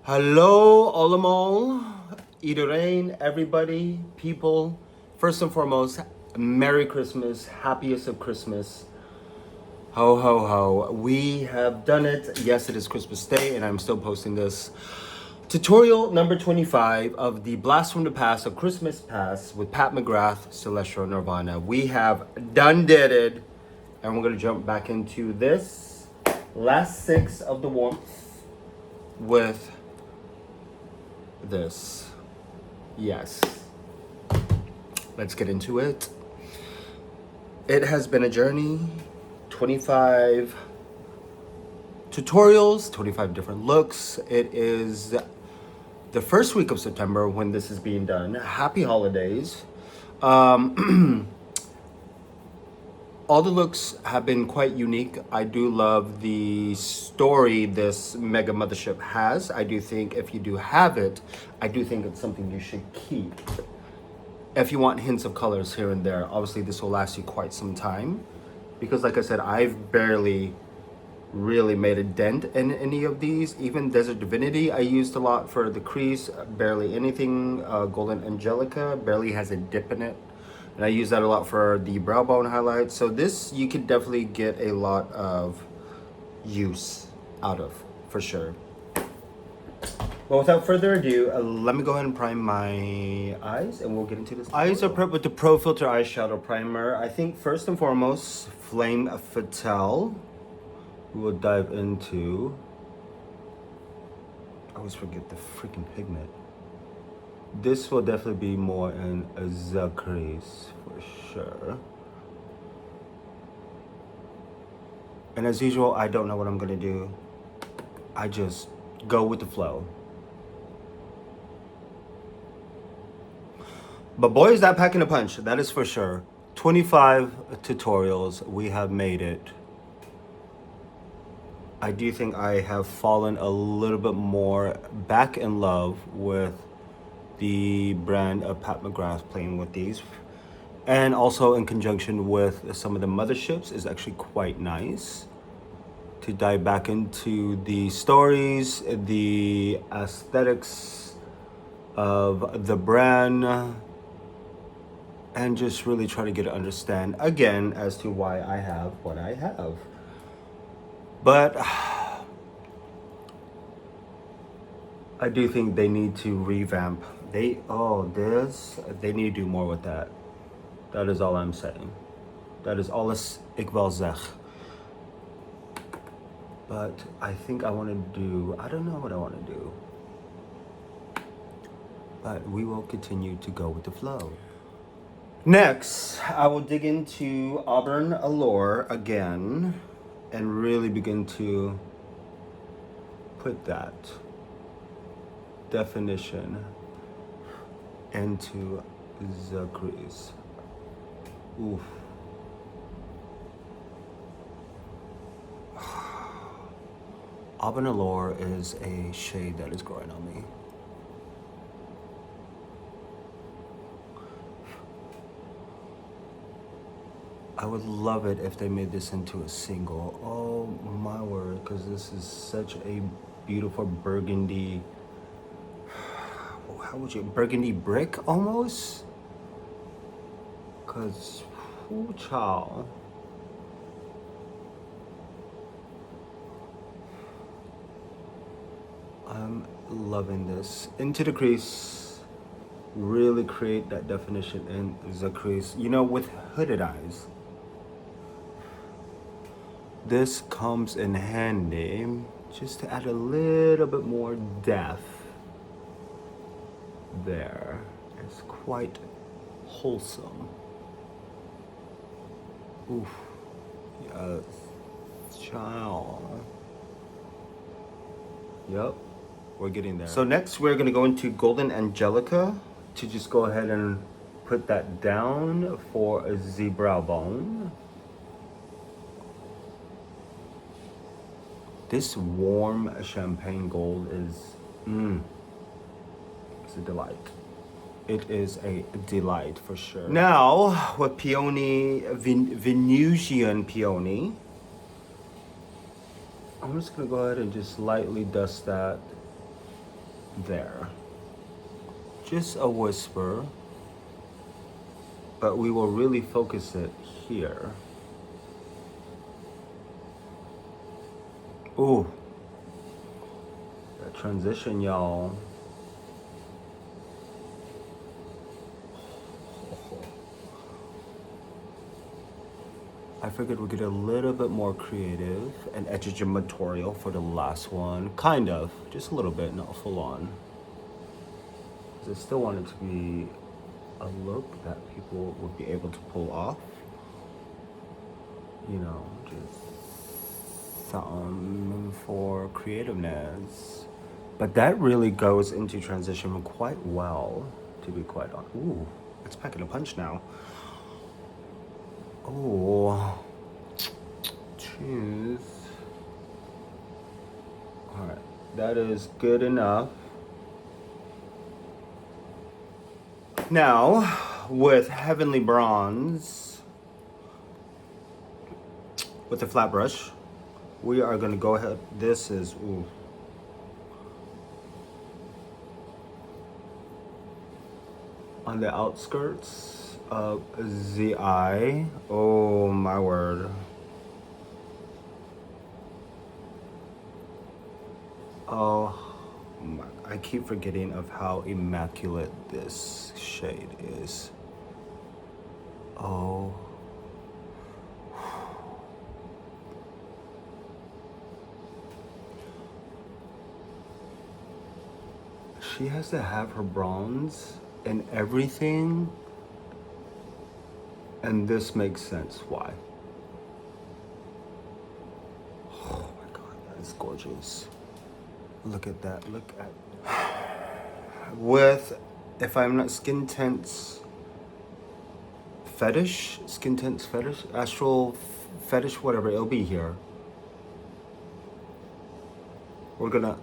Hello, Olamol, Idurain, everybody, people. First and foremost, Merry Christmas, happiest of Christmas. Ho, ho, ho. We have done it. Yes, it is Christmas Day, and I'm still posting this. Tutorial number 25 of the Blast from the Past of Christmas Past with Pat McGrath, Celestial Nirvana. We have did it, and we're going to jump back into this last six of the warmth with this. Yes. Let's get into it. It has been a journey. 25 tutorials, 25 different looks. It is the first week of September when this is being done. Happy holidays. All the looks have been quite unique. I do love the story this mega mothership has. I do think if you do have it, I do think it's something you should keep. If you want hints of colors here and there, obviously this will last you quite some time. Because like I said, I've barely really made a dent in any of these. Even Desert Divinity I used a lot for the crease, barely anything. Golden Angelica barely has a dip in it. And I use that a lot for the brow bone highlights. So this you could definitely get a lot of use out of, for sure. But without further ado, let me go ahead and prime my eyes and we'll get into this. Eyes are prepped with the Pro Filter Eyeshadow Primer. I think first and foremost, Flame Fatale. We will dive into... I always forget the freaking pigment. This will definitely be more in the crease for sure. And as usual, I don't know what I'm gonna do. I just go with the flow. But boy, is that packing a punch, that is for sure. 25 tutorials, we have made it. I do think I have fallen a little bit more back in love with the brand of Pat McGrath playing with these. And also in conjunction with some of the motherships is actually quite nice. To dive back into the stories, the aesthetics of the brand, and just really try to get to understand again as to why I have what I have. But I do think they need to revamp. They need to do more with that. That is all I'm saying. That is alles ik wel zeg. But I think I want to do, I don't know what I want to do. But we will continue to go with the flow. Next, I will dig into Auburn Allure again and really begin to put that definition into the crease. Oof. Auburn Allure is a shade that is growing on me. I would love it if they made this into a single. Oh my word, because this is such a beautiful burgundy, how would you, burgundy brick almost? Because, ooh, child. I'm loving this. Into the crease, really create that definition in the crease. You know, with hooded eyes, this comes in handy just to add a little bit more depth there. It's quite wholesome. Oof. Yes. Child. Yep. We're getting there. So next we're gonna go into Golden Angelica to just go ahead and put that down for a zebra bone. This warm champagne gold is, it's a delight. It is a delight for sure. Now, with Peony, Venusian Peony, I'm just gonna go ahead and just lightly dust that there. Just a whisper. But we will really focus it here. Ooh. That transition, y'all. I figured we'd get a little bit more creative and edutatorial for the last one. Kind of. Just a little bit, not full on. Because I still want it to be a look that people would be able to pull off. You know, just something for creativeness. But that really goes into transition quite well, to be quite honest. Ooh, it's packing a punch now. Oh, jeez. All right, that is good enough. Now, with Heavenly Bronze, with the flat brush, we are gonna go ahead. This is, ooh. On the outskirts of the eye. Oh my word. Oh my, I keep forgetting of how immaculate this shade is. Oh. She has to have her bronze and everything, and this makes sense why. Oh my god, that is gorgeous. Look at that, look at with, if I'm not skin tints fetish, astral fetish, whatever, it'll be here. We're gonna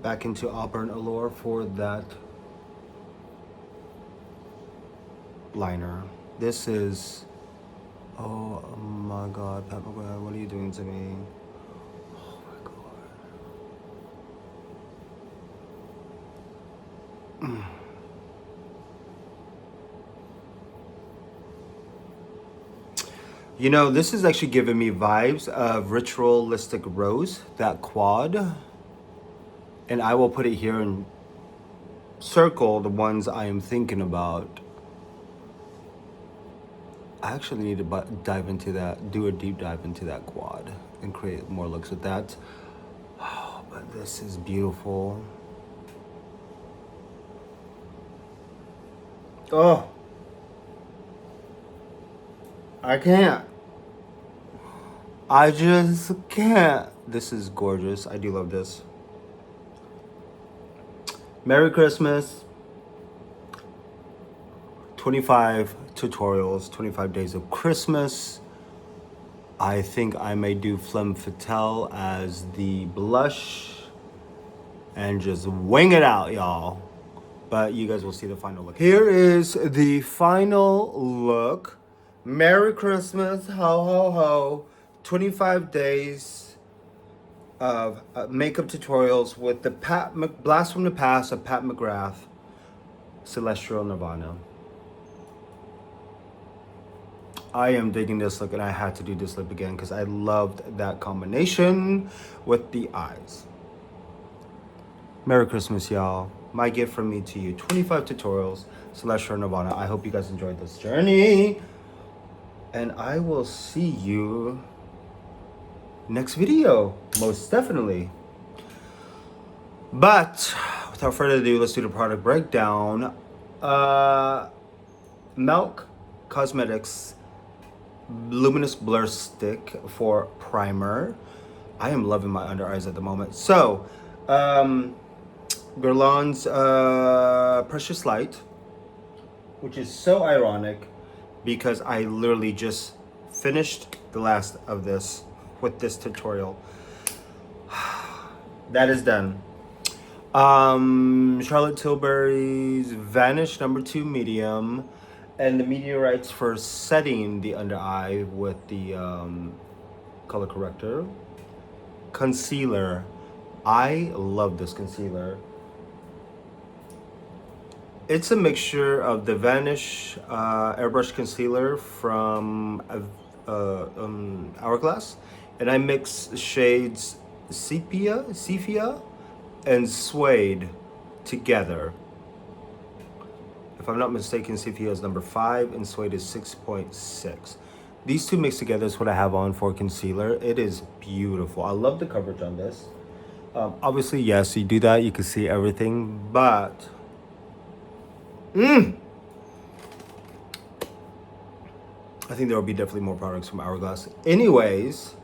back into Auburn Allure for that liner. This is, oh my god, Pat McGrath, what are you doing to me? Oh my god. You know, this is actually giving me vibes of Ritualistic Rose, that quad. And I will put it here and circle the ones I am thinking about. I actually need to dive into that, do a deep dive into that quad and create more looks with that. Oh, but this is beautiful. Oh, I can't. I just can't. This is gorgeous. I do love this. Merry Christmas. 25 tutorials, 25 days of Christmas. I think I may do Femme Fatale as the blush and just wing it out, y'all. But you guys will see the final look. Here is the final look. Merry Christmas, ho ho ho. 25 days of makeup tutorials with the Blast from the Past of Pat McGrath, Celestial Nirvana. I am digging this look, and I had to do this lip again because I loved that combination with the eyes. Merry Christmas, y'all. My gift from me to you, 25 tutorials, Celestial Nirvana. I hope you guys enjoyed this journey, and I will see you next video, most definitely. But without further ado, let's do the product breakdown. Milk Cosmetics Luminous Blur Stick for primer. I am loving my under eyes at the moment. So, Guerlain's Precious Light which is so ironic because I literally just finished the last of this with this tutorial. That is done. Charlotte Tilbury's Vanish number 2 medium, and the meteorites for setting the under eye with the color corrector. Concealer. I love this concealer. It's a mixture of the Vanish airbrush concealer from Hourglass, and I mix shades Sepia, and Suede together. If I'm not mistaken, Sepia is number 5 and Suede is 6.6. These two mixed together is what I have on for concealer. It is beautiful. I love the coverage on this. Obviously, yes, you do that, you can see everything, but I think there will be definitely more products from Hourglass. Anyways,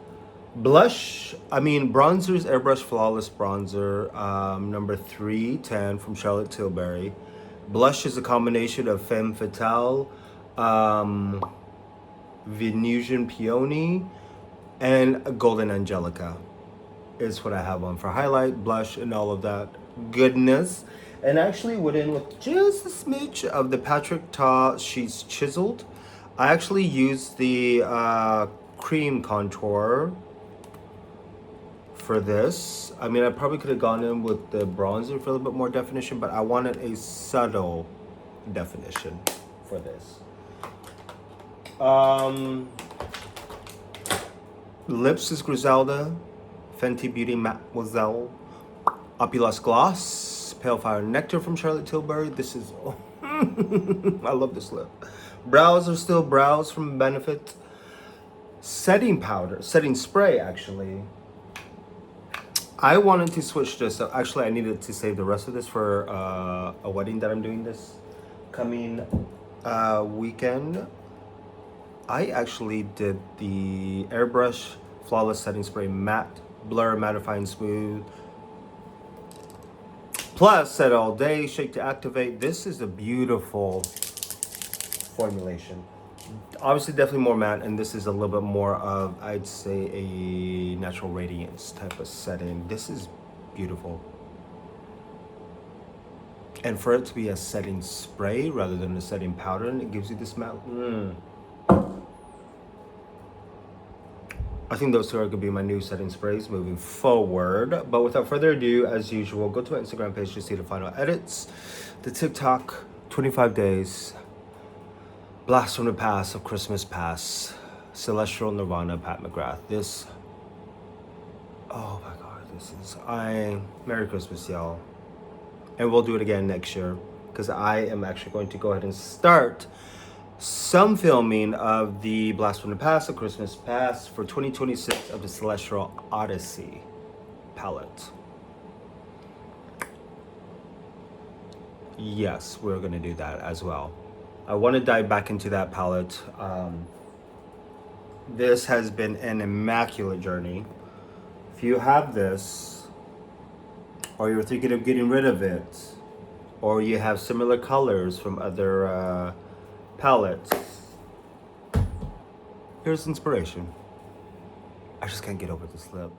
bronzers, Airbrush Flawless Bronzer, number 310 from Charlotte Tilbury. Blush is a combination of Femme Fatale, Venusian Peony, and Golden Angelica is what I have on for highlight, blush, and all of that goodness. And actually went in with just a smidge of the Patrick Ta Sheets Chiseled. I actually used the cream contour for this. I mean, I probably could have gone in with the bronzer for a little bit more definition, but I wanted a subtle definition for this. Lips is Griselda, Fenty Beauty Mademoiselle, Opulous Gloss, Pale Fire Nectar from Charlotte Tilbury. This is, I love this lip. Brows are still Brows from Benefit. Setting powder, setting spray actually. I wanted to switch this up. Actually, I needed to save the rest of this for a wedding that I'm doing this coming weekend. I actually did the Airbrush Flawless Setting Spray Matte Blur Mattifying Smooth. Plus, set all day, shake to activate. This is a beautiful formulation. Obviously, definitely more matte, and this is a little bit more of, I'd say, a natural radiance type of setting. This is beautiful. And for it to be a setting spray rather than a setting powder, and it gives you this matte. I think those two are gonna be my new setting sprays moving forward. But without further ado, as usual, go to our Instagram page to see the final edits. The TikTok, 25 days. Blast from the Past of Christmas Past. Celestial Nirvana, Pat McGrath. This, oh my God, this is, Merry Christmas, y'all. And we'll do it again next year, because I am actually going to go ahead and start some filming of the Blast from the Past of Christmas Past for 2026 of the Celestial Odyssey palette. Yes, we're gonna do that as well. I want to dive back into that palette. This has been an immaculate journey. If you have this, or you're thinking of getting rid of it, or you have similar colors from other palettes, here's inspiration. I just can't get over this lip.